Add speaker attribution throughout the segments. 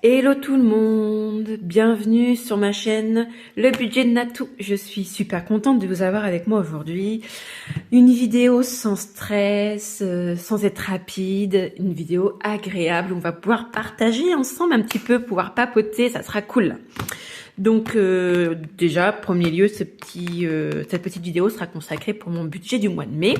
Speaker 1: Hello tout le monde, bienvenue sur ma chaîne Le Budget de Natou. Je suis super contente de vous avoir avec moi aujourd'hui. Une vidéo sans stress, sans être rapide, une vidéo agréable. On va pouvoir partager ensemble un petit peu, pouvoir papoter, ça sera cool. Donc déjà, premier lieu, cette petite vidéo sera consacrée pour mon budget du mois de mai.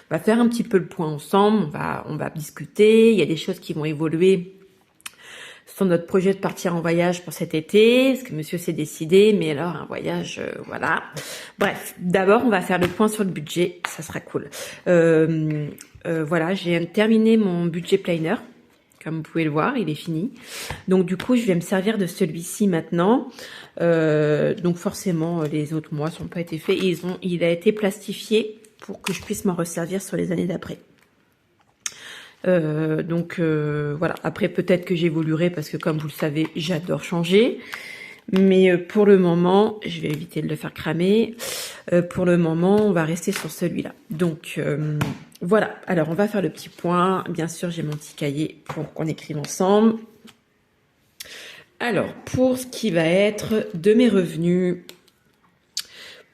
Speaker 1: On va faire un petit peu le point ensemble, on va discuter, il y a des choses qui vont évoluer sur notre projet de partir en voyage pour cet été, parce que monsieur s'est décidé, mais alors un voyage, voilà. Bref, d'abord on va faire le point sur le budget, ça sera cool. Voilà, j'ai terminé mon budget planner, comme vous pouvez le voir, il est fini. Donc du coup, je vais me servir de celui-ci maintenant. Donc forcément, les autres mois sont pas été faits. Il a été plastifié pour que je puisse m'en resservir sur les années d'après. Voilà, après peut-être que j'évoluerai parce que comme vous le savez, j'adore changer. Mais pour le moment, je vais éviter de le faire cramer. Pour le moment, on va rester sur celui-là. Donc voilà, alors on va faire le petit point. Bien sûr, j'ai mon petit cahier pour qu'on écrive ensemble. Alors, pour ce qui va être de mes revenus,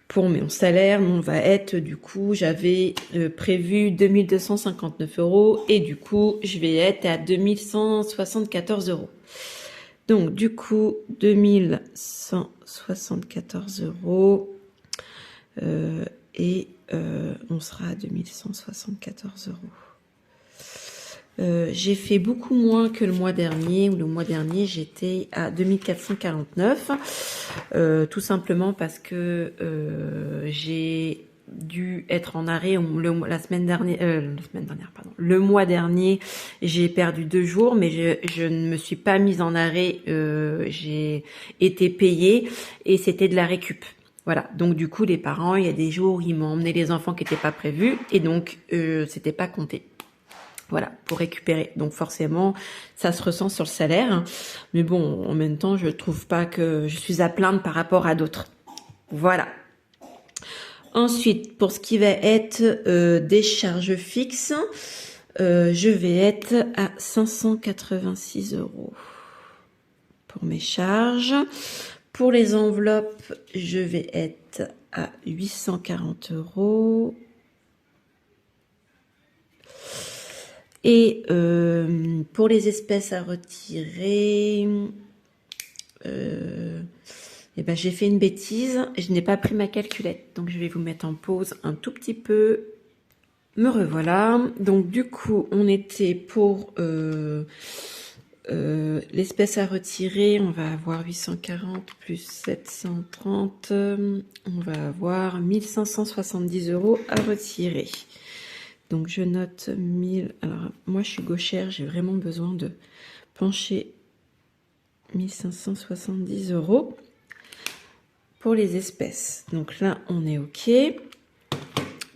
Speaker 1: pour mon salaire, on va être, du coup, j'avais prévu 2259 € et du coup, je vais être à 2174 €. Donc, du coup, 2174 € et on sera à 2174 €. J'ai fait beaucoup moins que le mois dernier. Le mois dernier, j'étais à 2449, tout simplement parce que j'ai dû être en arrêt la semaine dernière, pardon. Le mois dernier, j'ai perdu 2 jours, mais je ne me suis pas mise en arrêt. J'ai été payée et c'était de la récup. Voilà, donc du coup, les parents, il y a des jours où ils m'ont emmené les enfants qui n'étaient pas prévus et donc c'était pas compté. Voilà, pour récupérer. Donc forcément, ça se ressent sur le salaire. Mais bon, en même temps, je trouve pas que je suis à plaindre par rapport à d'autres. Voilà. Ensuite, pour ce qui va être des charges fixes, je vais être à 586 € pour mes charges. Pour les enveloppes, je vais être à 840 €. Et pour les espèces à retirer, ben j'ai fait une bêtise, je n'ai pas pris ma calculette. Donc je vais vous mettre en pause un tout petit peu. Me revoilà. Donc du coup, on était pour l'espèce à retirer, on va avoir 840 plus 730, on va avoir 1570 € à retirer. Donc je note 1000. Alors moi je suis gauchère, j'ai vraiment besoin de pencher. 1570 € pour les espèces. Donc là on est ok.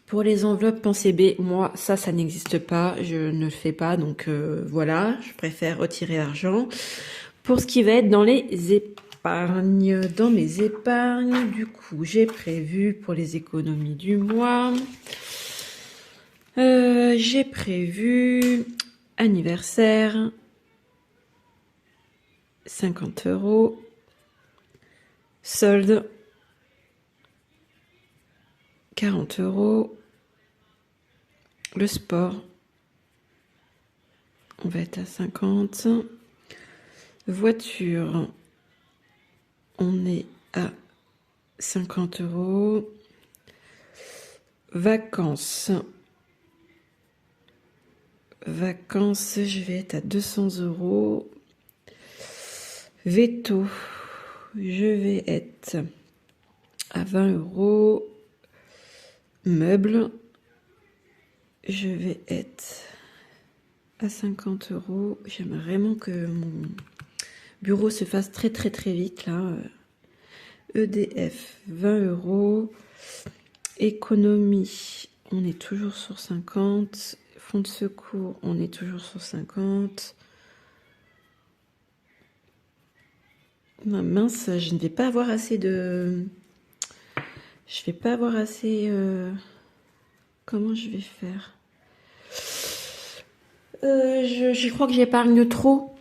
Speaker 1: Pour les enveloppes pensée B, moi ça n'existe pas, je ne le fais pas, donc voilà, je préfère retirer l'argent. Pour ce qui va être dans les épargnes, dans mes épargnes, du coup j'ai prévu pour les économies du mois. J'ai prévu anniversaire, 50 €, solde, 40 €, le sport, on va être à 50, voiture, on est à 50 €, vacances, je vais être à 200 €. Veto, je vais être à 20 €. Meubles, je vais être à 50 €. J'aimerais vraiment que mon bureau se fasse très très très vite là. EDF, 20 €. Économie, on est toujours sur 50. Fonds de secours, on est toujours sur 50. Non, mince, je ne vais pas avoir assez de... Je vais pas avoir assez... Comment je vais faire? Je crois que j'épargne trop,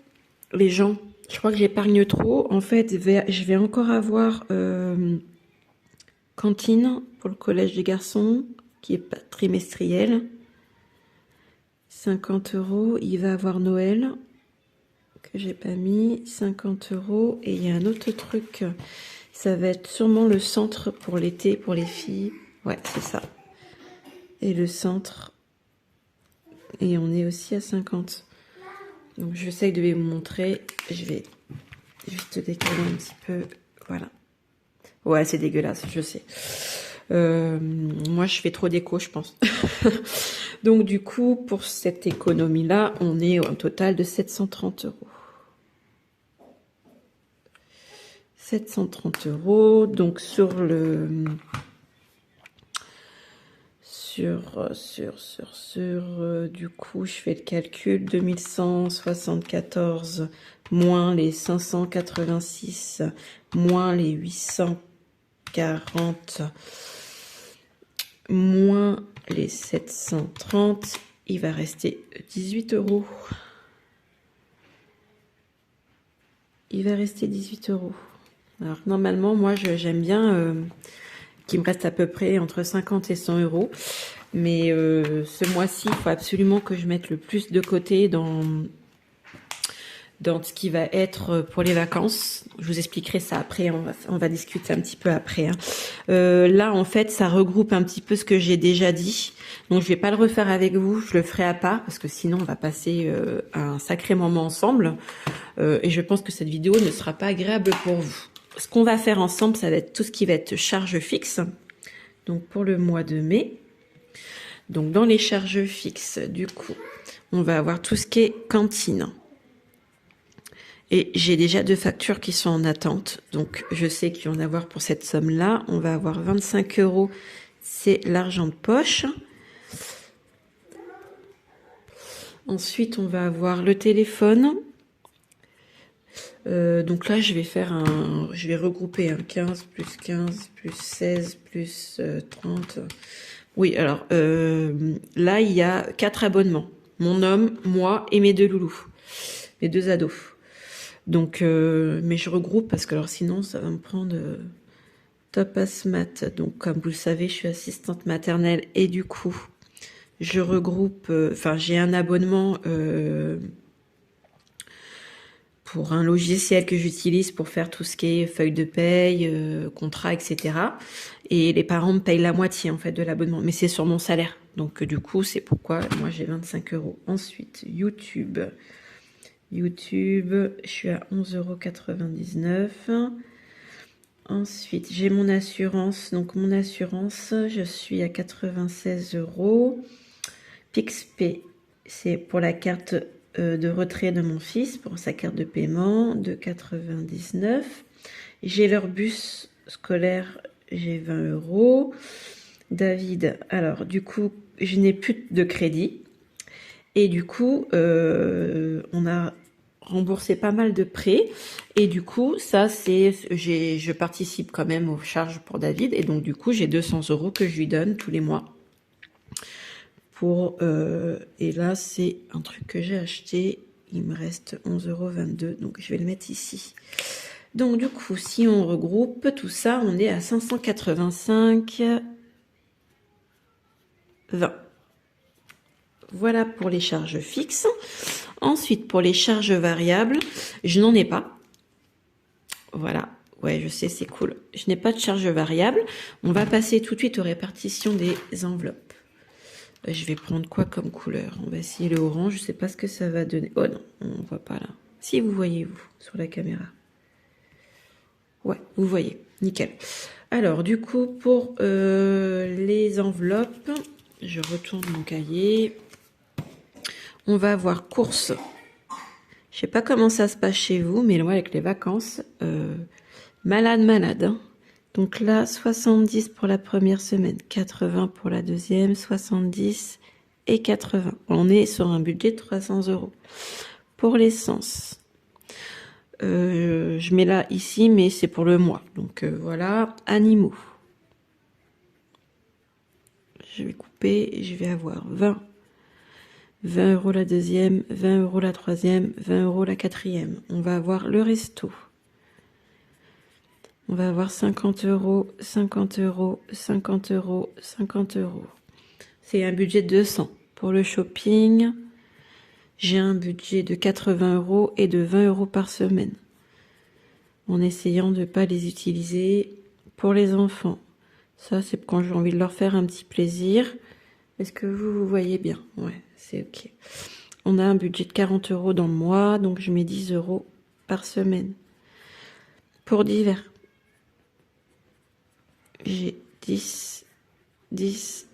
Speaker 1: les gens. Je crois que j'épargne trop. En fait, je vais encore avoir cantine pour le collège des garçons, qui est pas trimestriel. 50 €. Il va avoir Noël, que j'ai pas mis. 50 €. Et il y a un autre truc. Ça va être sûrement le centre pour l'été, pour les filles. Ouais, c'est ça. Et le centre. Et on est aussi à 50. Donc j'essaye de vous montrer. Je vais juste décaler un petit peu. Voilà. Ouais, c'est dégueulasse, je sais. Moi, je fais trop d'écho, je pense. Donc du coup, pour cette économie-là, on est au total de 730 €. 730 €. Donc sur le... du coup, je fais le calcul, 2174 moins les 586 moins les 840 moins les 730, il va rester 18 €. Il va rester 18 €. Alors normalement, moi j'aime bien qu'il me reste à peu près entre 50 et 100 €. Mais ce mois-ci, il faut absolument que je mette le plus de côté dans ce qui va être pour les vacances. Je vous expliquerai ça après, on va discuter un petit peu après. Hein. Là, en fait, ça regroupe un petit peu ce que j'ai déjà dit. Donc, je vais pas le refaire avec vous, je le ferai à part, parce que sinon, on va passer un sacré moment ensemble. Et je pense que cette vidéo ne sera pas agréable pour vous. Ce qu'on va faire ensemble, ça va être tout ce qui va être charge fixe. Donc, pour le mois de mai. Donc, dans les charges fixes, du coup, on va avoir tout ce qui est cantine. Et j'ai déjà 2 factures qui sont en attente. Donc, je sais qu'il va en avoir pour cette somme-là. On va avoir 25 €. C'est l'argent de poche. Ensuite, on va avoir le téléphone. Donc là, je vais regrouper un 15 plus 16 plus 30. Oui, alors là, il y a 4 abonnements. Mon homme, moi et mes 2 loulous. Mes 2 ados. Donc, mais je regroupe parce que alors sinon, ça va me prendre top maths. Donc, comme vous le savez, je suis assistante maternelle et du coup, je regroupe. Enfin, j'ai un abonnement pour un logiciel que j'utilise pour faire tout ce qui est feuille de paye, contrat, etc. Et les parents me payent la moitié en fait de l'abonnement, mais c'est sur mon salaire. Donc, du coup, c'est pourquoi moi j'ai 25 €. Ensuite, YouTube. YouTube, je suis à 11,99 €. Ensuite, j'ai mon assurance. Donc, mon assurance, je suis à 96 €. PixPay, c'est pour la carte de retrait de mon fils, pour sa carte de paiement, de 99. J'ai leur bus scolaire, j'ai 20 €. David, alors, du coup, je n'ai plus de crédit. Et du coup, on a remboursé pas mal de prêts. Et du coup, ça, je participe quand même aux charges pour David. Et donc, du coup, j'ai 200 € que je lui donne tous les mois. Et là, c'est un truc que j'ai acheté. Il me reste 11,22 €. Donc, je vais le mettre ici. Donc, du coup, si on regroupe tout ça, on est à 585,20 €. Voilà pour les charges fixes. Ensuite, pour les charges variables, je n'en ai pas. Voilà. Ouais, je sais, c'est cool. Je n'ai pas de charge variable. On va passer tout de suite aux répartitions des enveloppes. Je vais prendre quoi comme couleur? On va essayer le orange. Je ne sais pas ce que ça va donner. Oh non, on ne voit pas là. Si, vous voyez, vous, sur la caméra. Ouais, vous voyez. Nickel. Alors, du coup, pour les enveloppes, je retourne mon cahier. On va avoir courses. Je sais pas comment ça se passe chez vous, mais moi, avec les vacances, malade. Hein. Donc là, 70 pour la première semaine, 80 pour la deuxième, 70 et 80. On est sur un budget de 300 €. Pour l'essence, je mets là, ici, mais c'est pour le mois. Donc voilà, animaux. Je vais couper, je vais avoir 20 20 euros la deuxième, 20 euros la troisième, 20 euros la quatrième. On va avoir le resto. On va avoir 50 euros, 50 euros, 50 euros, 50 euros. C'est un budget de 200. Pour le shopping, j'ai un budget de 80 euros et de 20 euros par semaine. En essayant de ne pas les utiliser pour les enfants. Ça, c'est quand j'ai envie de leur faire un petit plaisir. Est-ce que vous voyez bien? Ouais, c'est ok. On a un budget de 40 euros dans le mois, donc je mets 10 euros par semaine. Pour divers, j'ai 10, 10,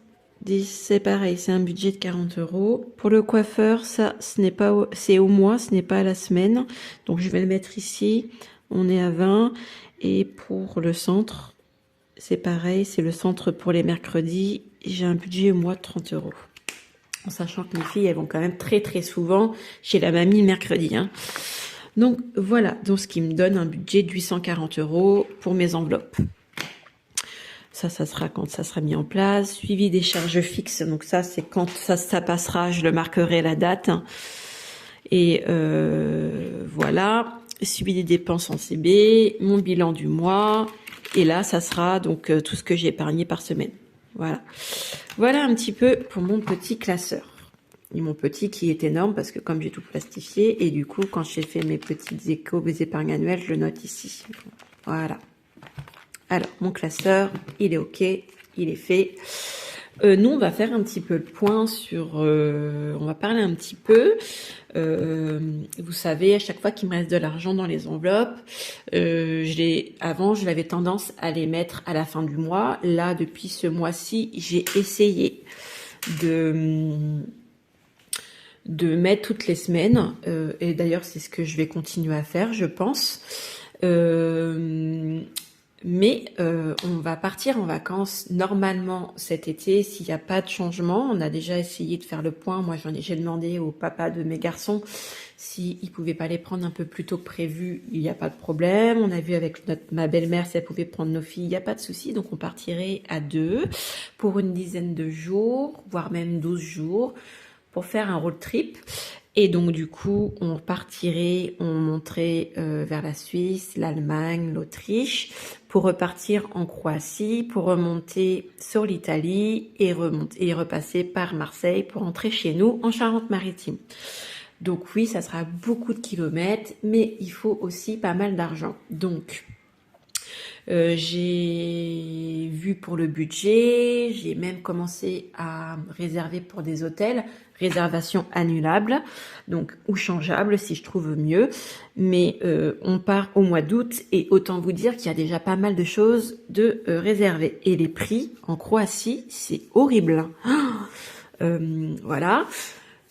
Speaker 1: 10, c'est pareil, c'est un budget de 40 euros. Pour le coiffeur, ça, c'est au mois, ce n'est pas à la semaine. Donc je vais le mettre ici, on est à 20. Et pour le centre, c'est pareil, c'est le centre pour les mercredis. J'ai un budget au mois de 30 euros. En sachant que mes filles, elles vont quand même très très souvent chez la mamie le mercredi. Hein. Donc voilà, donc ce qui me donne un budget de 840 euros pour mes enveloppes. Ça sera quand ça sera mis en place. Suivi des charges fixes, donc ça c'est quand ça passera, je le marquerai la date. Et voilà, suivi des dépenses en CB, mon bilan du mois. Et là, ça sera donc tout ce que j'ai épargné par semaine. Voilà. Voilà un petit peu pour mon petit classeur. Et mon petit qui est énorme parce que comme j'ai tout plastifié, et du coup, quand j'ai fait mes petites échos, mes épargnes annuelles, je le note ici. Voilà. Alors, mon classeur, il est OK, il est fait. Nous, on va faire un petit peu le point sur... on va parler un petit peu. Vous savez, à chaque fois qu'il me reste de l'argent dans les enveloppes, avant, je l'avais tendance à les mettre à la fin du mois. Là, depuis ce mois-ci, j'ai essayé de mettre toutes les semaines. Et d'ailleurs, c'est ce que je vais continuer à faire, je pense. Mais on va partir en vacances normalement cet été s'il n'y a pas de changement. On a déjà essayé de faire le point. Moi, j'ai demandé au papa de mes garçons s'il ne pouvait pas les prendre un peu plus tôt que prévu. Il n'y a pas de problème. On a vu avec ma belle-mère si elle pouvait prendre nos filles. Il n'y a pas de souci. Donc, on partirait à 2 pour une dizaine de jours, voire même 12 jours pour faire un road trip. Et donc du coup, on monterait vers la Suisse, l'Allemagne, l'Autriche, pour repartir en Croatie, pour remonter sur l'Italie et repasser par Marseille pour rentrer chez nous en Charente-Maritime. Donc oui, ça sera beaucoup de kilomètres, mais il faut aussi pas mal d'argent. Donc j'ai vu pour le budget, j'ai même commencé à réserver pour des hôtels, réservation annulable, donc ou changeable si je trouve mieux. Mais on part au mois d'août et autant vous dire qu'il y a déjà pas mal de choses de réserver. Et les prix en Croatie, c'est horrible. Voilà.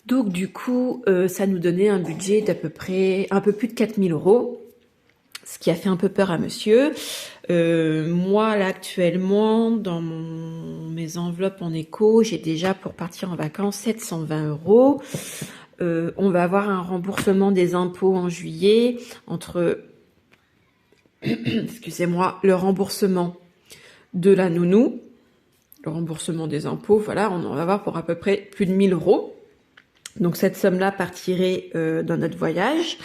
Speaker 1: Donc du coup, ça nous donnait un budget d'à peu près un peu plus de 4000 euros. Ce qui a fait un peu peur à monsieur. Moi, là, actuellement, dans mes enveloppes en éco, j'ai déjà pour partir en vacances 720 euros. On va avoir un remboursement des impôts en juillet entre, excusez-moi, le remboursement de la nounou, le remboursement des impôts, voilà, on en va avoir pour à peu près plus de 1000 euros. Donc cette somme-là partirait dans notre voyage.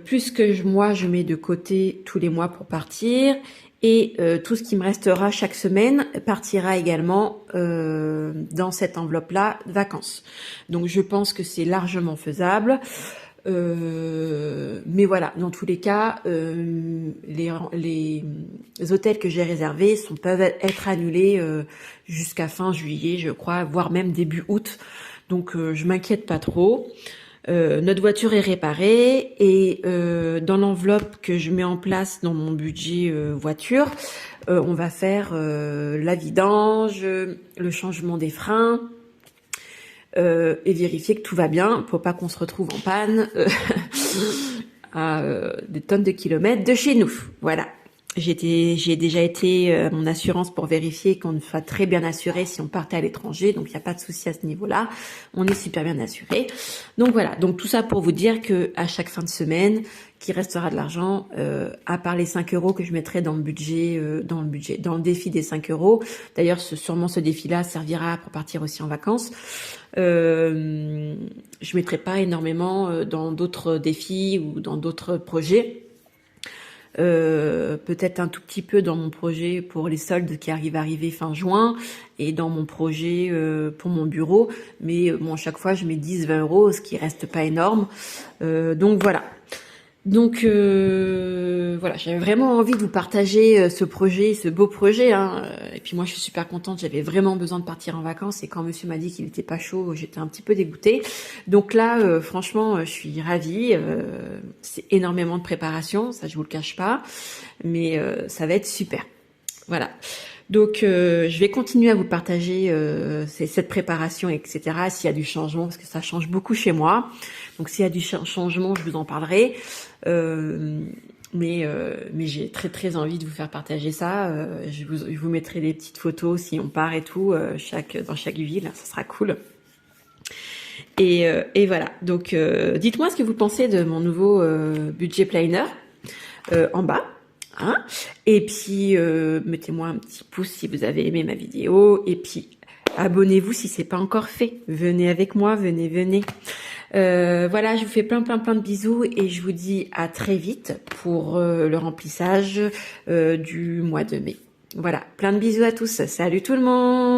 Speaker 1: Plus que moi je mets de côté tous les mois pour partir et tout ce qui me restera chaque semaine partira également dans cette enveloppe-là de vacances. Donc je pense que c'est largement faisable. Mais voilà, dans tous les cas, les hôtels que j'ai réservés peuvent être annulés jusqu'à fin juillet, je crois, voire même début août. Donc je m'inquiète pas trop. Notre voiture est réparée et dans l'enveloppe que je mets en place dans mon budget voiture, on va faire la vidange, le changement des freins et vérifier que tout va bien pour pas qu'on se retrouve en panne à des tonnes de kilomètres de chez nous. Voilà. J'ai déjà été à mon assurance pour vérifier qu'on soit très bien assuré si on partait à l'étranger, donc il n'y a pas de souci à ce niveau-là. On est super bien assuré. Donc voilà, donc tout ça pour vous dire que à chaque fin de semaine, qu'il restera de l'argent, à part les 5 euros que je mettrai dans le budget, dans le défi des 5 euros. D'ailleurs, sûrement ce défi-là servira pour partir aussi en vacances. Je mettrai pas énormément dans d'autres défis ou dans d'autres projets. Peut-être un tout petit peu dans mon projet pour les soldes qui arrivent à arriver fin juin et dans mon projet pour mon bureau, mais bon, à chaque fois je mets 10-20 euros, ce qui reste pas énorme. Donc voilà. Donc voilà, j'avais vraiment envie de vous partager ce projet, ce beau projet, hein. Et puis moi je suis super contente, j'avais vraiment besoin de partir en vacances et quand monsieur m'a dit qu'il était pas chaud, j'étais un petit peu dégoûtée. Donc là franchement je suis ravie, c'est énormément de préparation, ça je vous le cache pas, mais ça va être super. Voilà. Donc je vais continuer à vous partager cette préparation, etc. S'il y a du changement, parce que ça change beaucoup chez moi. Donc s'il y a du changement, je vous en parlerai. Mais j'ai très très envie de vous faire partager ça. Je vous mettrai des petites photos si on part et tout, dans chaque ville, ça sera cool. Et voilà. Donc dites-moi ce que vous pensez de mon nouveau budget planner en bas. Hein, et puis mettez-moi un petit pouce si vous avez aimé ma vidéo et puis abonnez-vous si c'est pas encore fait. Venez avec moi, venez. Voilà, je vous fais plein de bisous et je vous dis à très vite pour le remplissage du mois de mai. Voilà, plein de bisous à tous. Salut tout le monde.